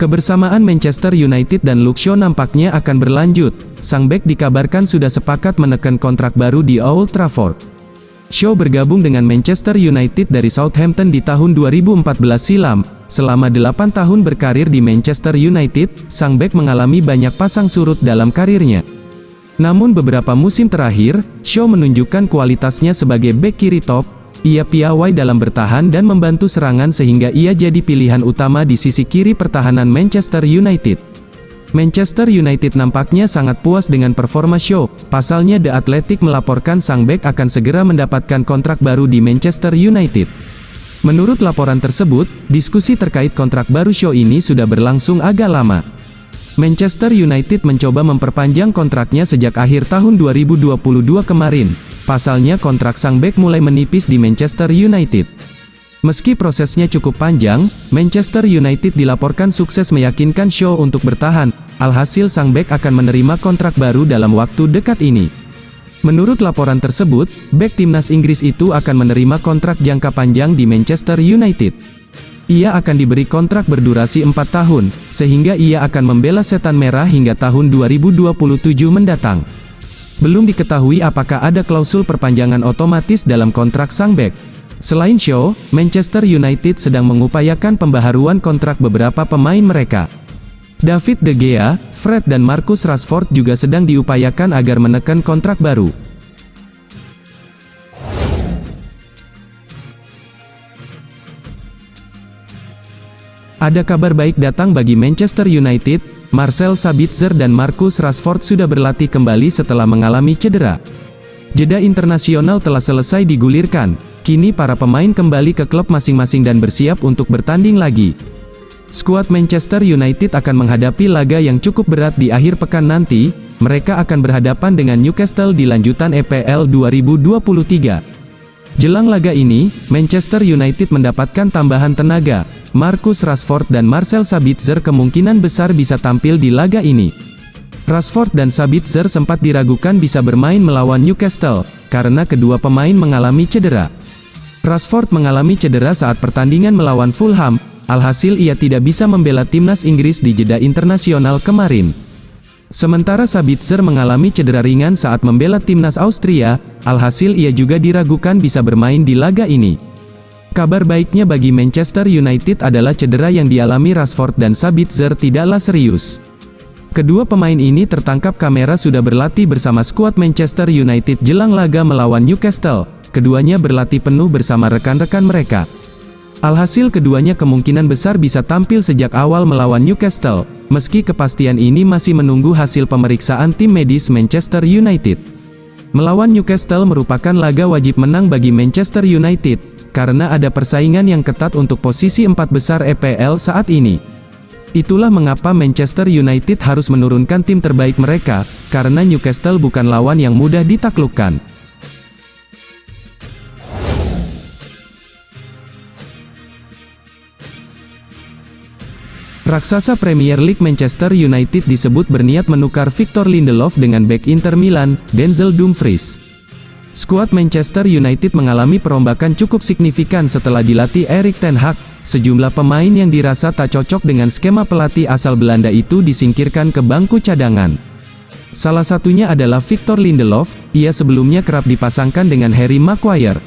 Kebersamaan Manchester United dan Luke Shaw nampaknya akan berlanjut. Sang bek dikabarkan sudah sepakat menekan kontrak baru di Old Trafford. Shaw bergabung dengan Manchester United dari Southampton di tahun 2014 silam. Selama 8 tahun berkarir di Manchester United, sang bek mengalami banyak pasang surut dalam karirnya. Namun beberapa musim terakhir, Shaw menunjukkan kualitasnya sebagai bek kiri top. Ia piawai dalam bertahan dan membantu serangan sehingga ia jadi pilihan utama di sisi kiri pertahanan Manchester United. Manchester United nampaknya sangat puas dengan performa Shaw. Pasalnya The Athletic melaporkan sang bek akan segera mendapatkan kontrak baru di Manchester United. Menurut laporan tersebut, diskusi terkait kontrak baru Shaw ini sudah berlangsung agak lama. Manchester United mencoba memperpanjang kontraknya sejak akhir tahun 2022 kemarin. Pasalnya kontrak sang bek mulai menipis di Manchester United. Meski prosesnya cukup panjang, Manchester United dilaporkan sukses meyakinkan Shaw untuk bertahan. Alhasil sang bek akan menerima kontrak baru dalam waktu dekat ini. Menurut laporan tersebut, bek timnas Inggris itu akan menerima kontrak jangka panjang di Manchester United. Ia akan diberi kontrak berdurasi 4 tahun, sehingga ia akan membela Setan Merah hingga tahun 2027 mendatang. Belum diketahui apakah ada klausul perpanjangan otomatis dalam kontrak sang bek. Selain Shaw, Manchester United sedang mengupayakan pembaharuan kontrak beberapa pemain mereka. David De Gea, Fred dan Marcus Rashford juga sedang diupayakan agar menekan kontrak baru. Ada kabar baik datang bagi Manchester United. Marcel Sabitzer dan Marcus Rashford sudah berlatih kembali setelah mengalami cedera. Jeda internasional telah selesai digulirkan. Kini para pemain kembali ke klub masing-masing dan bersiap untuk bertanding lagi. Skuad Manchester United akan menghadapi laga yang cukup berat di akhir pekan nanti. Mereka akan berhadapan dengan Newcastle di lanjutan EPL 2023. Jelang laga ini, Manchester United mendapatkan tambahan tenaga. Marcus Rashford dan Marcel Sabitzer kemungkinan besar bisa tampil di laga ini. Rashford dan Sabitzer sempat diragukan bisa bermain melawan Newcastle, karena kedua pemain mengalami cedera. Rashford mengalami cedera saat pertandingan melawan Fulham, alhasil ia tidak bisa membela timnas Inggris di jeda internasional kemarin. Sementara Sabitzer mengalami cedera ringan saat membela timnas Austria, alhasil ia juga diragukan bisa bermain di laga ini. Kabar baiknya bagi Manchester United adalah cedera yang dialami Rashford dan Sabitzer tidaklah serius. Kedua pemain ini tertangkap kamera sudah berlatih bersama skuad Manchester United jelang laga melawan Newcastle. Keduanya berlatih penuh bersama rekan-rekan mereka. Alhasil keduanya kemungkinan besar bisa tampil sejak awal melawan Newcastle, meski kepastian ini masih menunggu hasil pemeriksaan tim medis Manchester United. Melawan Newcastle merupakan laga wajib menang bagi Manchester United, karena ada persaingan yang ketat untuk posisi 4 besar EPL saat ini. Itulah mengapa Manchester United harus menurunkan tim terbaik mereka, karena Newcastle bukan lawan yang mudah ditaklukkan. Raksasa Premier League Manchester United disebut berniat menukar Victor Lindelof dengan bek Inter Milan, Denzel Dumfries. Skuad Manchester United mengalami perombakan cukup signifikan setelah dilatih Erik ten Hag. Sejumlah pemain yang dirasa tak cocok dengan skema pelatih asal Belanda itu disingkirkan ke bangku cadangan. Salah satunya adalah Victor Lindelof. Ia sebelumnya kerap dipasangkan dengan Harry Maguire.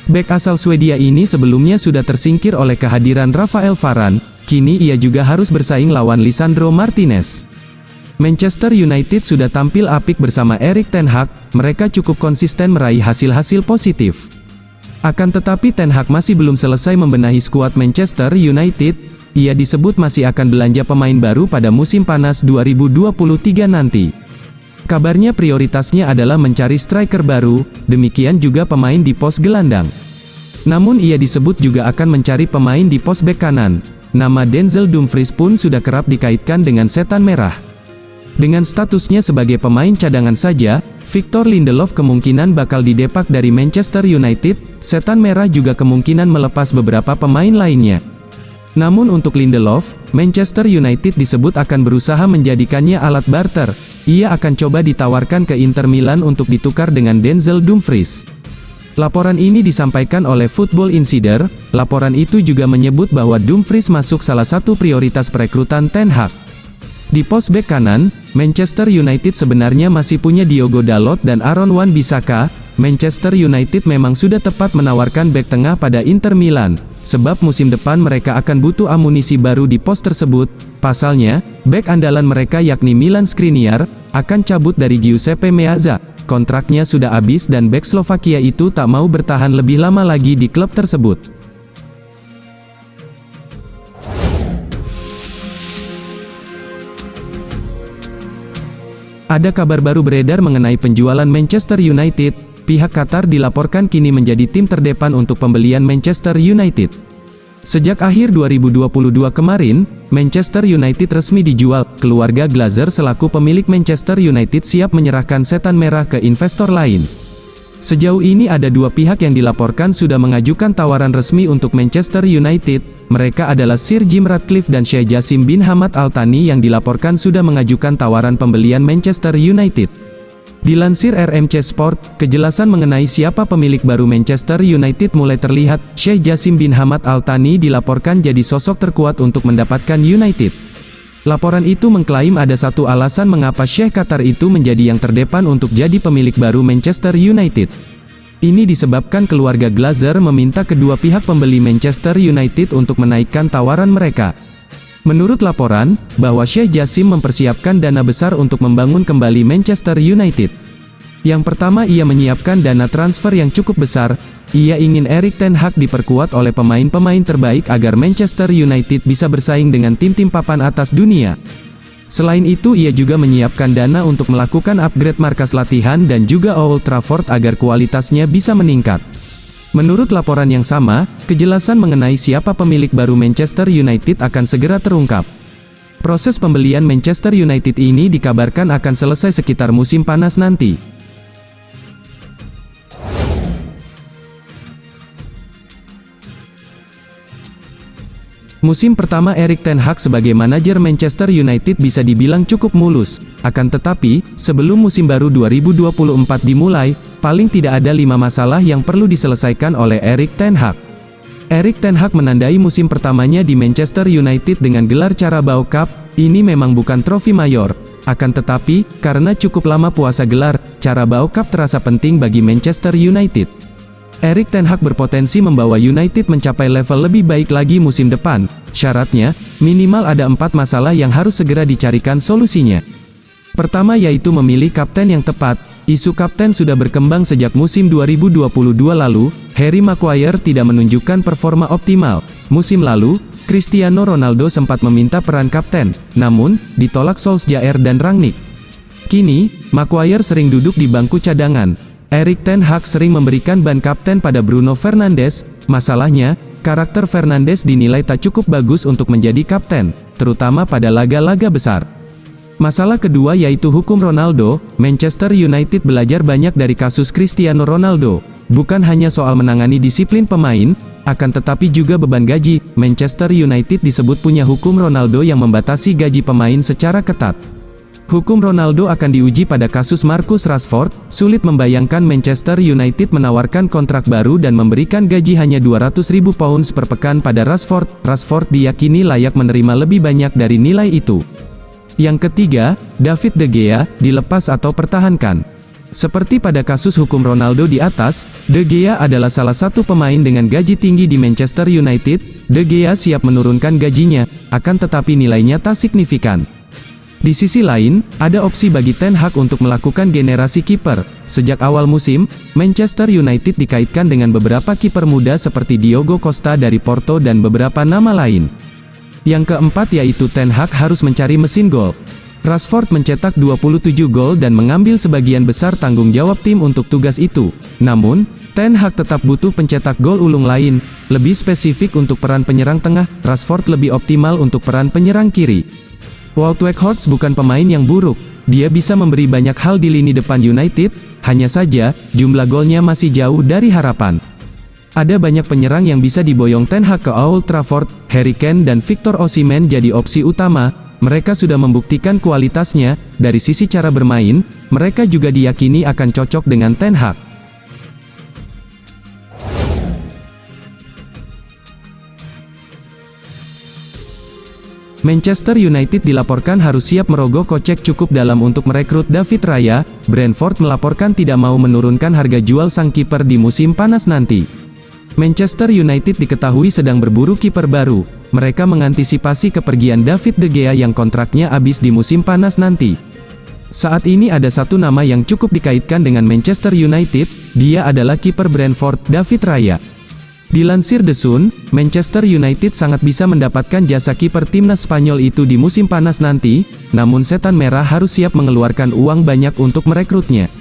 Bek asal Swedia ini sebelumnya sudah tersingkir oleh kehadiran Rafael Varane. Kini ia juga harus bersaing lawan Lisandro Martinez. Manchester United sudah tampil apik bersama Erik ten Hag. Mereka cukup konsisten meraih hasil-hasil positif. Akan tetapi ten Hag masih belum selesai membenahi skuad Manchester United. Ia disebut masih akan belanja pemain baru pada musim panas 2023 nanti. Kabarnya prioritasnya adalah mencari striker baru, demikian juga pemain di pos gelandang. Namun ia disebut juga akan mencari pemain di pos bek kanan. Nama Denzel Dumfries pun sudah kerap dikaitkan dengan Setan Merah. Dengan statusnya sebagai pemain cadangan saja, Victor Lindelof kemungkinan bakal didepak dari Manchester United. Setan Merah juga kemungkinan melepas beberapa pemain lainnya. Namun untuk Lindelof, Manchester United disebut akan berusaha menjadikannya alat barter. Ia akan coba ditawarkan ke Inter Milan untuk ditukar dengan Denzel Dumfries. Laporan ini disampaikan oleh Football Insider. Laporan itu juga menyebut bahwa Dumfries masuk salah satu prioritas perekrutan Ten Hag. Di pos bek kanan, Manchester United sebenarnya masih punya Diogo Dalot dan Aaron Wan-Bissaka. Manchester United memang sudah tepat menawarkan bek tengah pada Inter Milan, sebab musim depan mereka akan butuh amunisi baru di pos tersebut. Pasalnya, bek andalan mereka yakni Milan Skriniar, akan cabut dari Giuseppe Meazza. Kontraknya sudah habis dan bek Slovakia itu tak mau bertahan lebih lama lagi di klub tersebut. Ada kabar baru beredar mengenai penjualan Manchester United. Pihak Qatar dilaporkan kini menjadi tim terdepan untuk pembelian Manchester United. Sejak akhir 2022 kemarin, Manchester United resmi dijual. Keluarga Glazer selaku pemilik Manchester United siap menyerahkan setan merah ke investor lain. Sejauh ini ada dua pihak yang dilaporkan sudah mengajukan tawaran resmi untuk Manchester United. Mereka adalah Sir Jim Ratcliffe dan Sheikh Jassim bin Hamad Al Thani yang dilaporkan sudah mengajukan tawaran pembelian Manchester United. Dilansir RMC Sport, kejelasan mengenai siapa pemilik baru Manchester United mulai terlihat. Sheikh Jassim bin Hamad Al Thani dilaporkan jadi sosok terkuat untuk mendapatkan United. Laporan itu mengklaim ada satu alasan mengapa Sheikh Qatar itu menjadi yang terdepan untuk jadi pemilik baru Manchester United. Ini disebabkan keluarga Glazer meminta kedua pihak pembeli Manchester United untuk menaikkan tawaran mereka. Menurut laporan, bahwa Sheikh Jassim mempersiapkan dana besar untuk membangun kembali Manchester United. Yang pertama, ia menyiapkan dana transfer yang cukup besar. Ia ingin Erik ten Hag diperkuat oleh pemain-pemain terbaik agar Manchester United bisa bersaing dengan tim-tim papan atas dunia. Selain itu, ia juga menyiapkan dana untuk melakukan upgrade markas latihan dan juga Old Trafford agar kualitasnya bisa meningkat. Menurut laporan yang sama, kejelasan mengenai siapa pemilik baru Manchester United akan segera terungkap. Proses pembelian Manchester United ini dikabarkan akan selesai sekitar musim panas nanti. Musim pertama Erik ten Hag sebagai manajer Manchester United bisa dibilang cukup mulus. Akan tetapi, sebelum musim baru 2024 dimulai, paling tidak ada 5 masalah yang perlu diselesaikan oleh Erik ten Hag. Erik ten Hag menandai musim pertamanya di Manchester United dengan gelar Carabao Cup. Ini memang bukan trofi mayor. Akan tetapi, karena cukup lama puasa gelar, Carabao Cup terasa penting bagi Manchester United. Erik ten Hag berpotensi membawa United mencapai level lebih baik lagi musim depan. Syaratnya, minimal ada 4 masalah yang harus segera dicarikan solusinya. Pertama yaitu memilih kapten yang tepat. Isu kapten sudah berkembang sejak musim 2022 lalu. Harry Maguire tidak menunjukkan performa optimal. Musim lalu, Cristiano Ronaldo sempat meminta peran kapten, namun ditolak Solskjaer dan Rangnick. Kini, Maguire sering duduk di bangku cadangan. Erik ten Hag sering memberikan ban kapten pada Bruno Fernandes. Masalahnya, karakter Fernandes dinilai tak cukup bagus untuk menjadi kapten, terutama pada laga-laga besar. Masalah kedua yaitu hukum Ronaldo. Manchester United belajar banyak dari kasus Cristiano Ronaldo. Bukan hanya soal menangani disiplin pemain, akan tetapi juga beban gaji. Manchester United disebut punya hukum Ronaldo yang membatasi gaji pemain secara ketat. Hukum Ronaldo akan diuji pada kasus Marcus Rashford. Sulit membayangkan Manchester United menawarkan kontrak baru dan memberikan gaji hanya 200.000 pounds per pekan pada Rashford. Rashford diyakini layak menerima lebih banyak dari nilai itu. Yang ketiga, David De Gea, dilepas atau pertahankan. Seperti pada kasus hukum Ronaldo di atas, De Gea adalah salah satu pemain dengan gaji tinggi di Manchester United. De Gea siap menurunkan gajinya, akan tetapi nilainya tak signifikan. Di sisi lain, ada opsi bagi ten Hag untuk melakukan generasi kiper. Sejak awal musim, Manchester United dikaitkan dengan beberapa kiper muda seperti Diogo Costa dari Porto dan beberapa nama lain. Yang keempat yaitu ten Hag harus mencari mesin gol. Rashford mencetak 27 gol dan mengambil sebagian besar tanggung jawab tim untuk tugas itu. Namun, ten Hag tetap butuh pencetak gol ulung lain. Lebih spesifik untuk peran penyerang tengah, Rashford lebih optimal untuk peran penyerang kiri. Wout Weghorst bukan pemain yang buruk. Dia bisa memberi banyak hal di lini depan United, hanya saja, jumlah golnya masih jauh dari harapan. Ada banyak penyerang yang bisa diboyong ten Hag ke Old Trafford. Harry Kane dan Victor Osimhen jadi opsi utama. Mereka sudah membuktikan kualitasnya. Dari sisi cara bermain, mereka juga diyakini akan cocok dengan ten Hag. Manchester United dilaporkan harus siap merogoh kocek cukup dalam untuk merekrut David Raya. Brentford melaporkan tidak mau menurunkan harga jual sang kiper di musim panas nanti. Manchester United diketahui sedang berburu kiper baru. Mereka mengantisipasi kepergian David De Gea yang kontraknya habis di musim panas nanti. Saat ini ada satu nama yang cukup dikaitkan dengan Manchester United, dia adalah kiper Brentford, David Raya. Dilansir The Sun, Manchester United sangat bisa mendapatkan jasa kiper timnas Spanyol itu di musim panas nanti, namun Setan Merah harus siap mengeluarkan uang banyak untuk merekrutnya.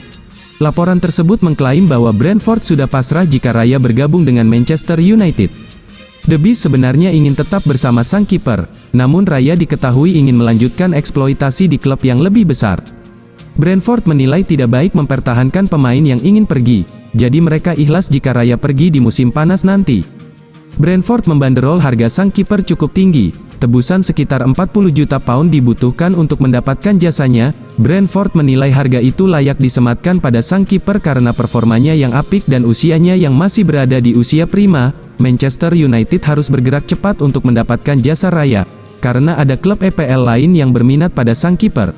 Laporan tersebut mengklaim bahwa Brentford sudah pasrah jika Raya bergabung dengan Manchester United. The Bees sebenarnya ingin tetap bersama sang kiper, namun Raya diketahui ingin melanjutkan eksploitasi di klub yang lebih besar. Brentford menilai tidak baik mempertahankan pemain yang ingin pergi, jadi mereka ikhlas jika Raya pergi di musim panas nanti. Brentford membanderol harga sang kiper cukup tinggi, tebusan sekitar 40 juta pound dibutuhkan untuk mendapatkan jasanya. Brentford menilai harga itu layak disematkan pada sang kiper karena performanya yang apik dan usianya yang masih berada di usia prima. Manchester United harus bergerak cepat untuk mendapatkan jasa Raya, karena ada klub EPL lain yang berminat pada sang kiper.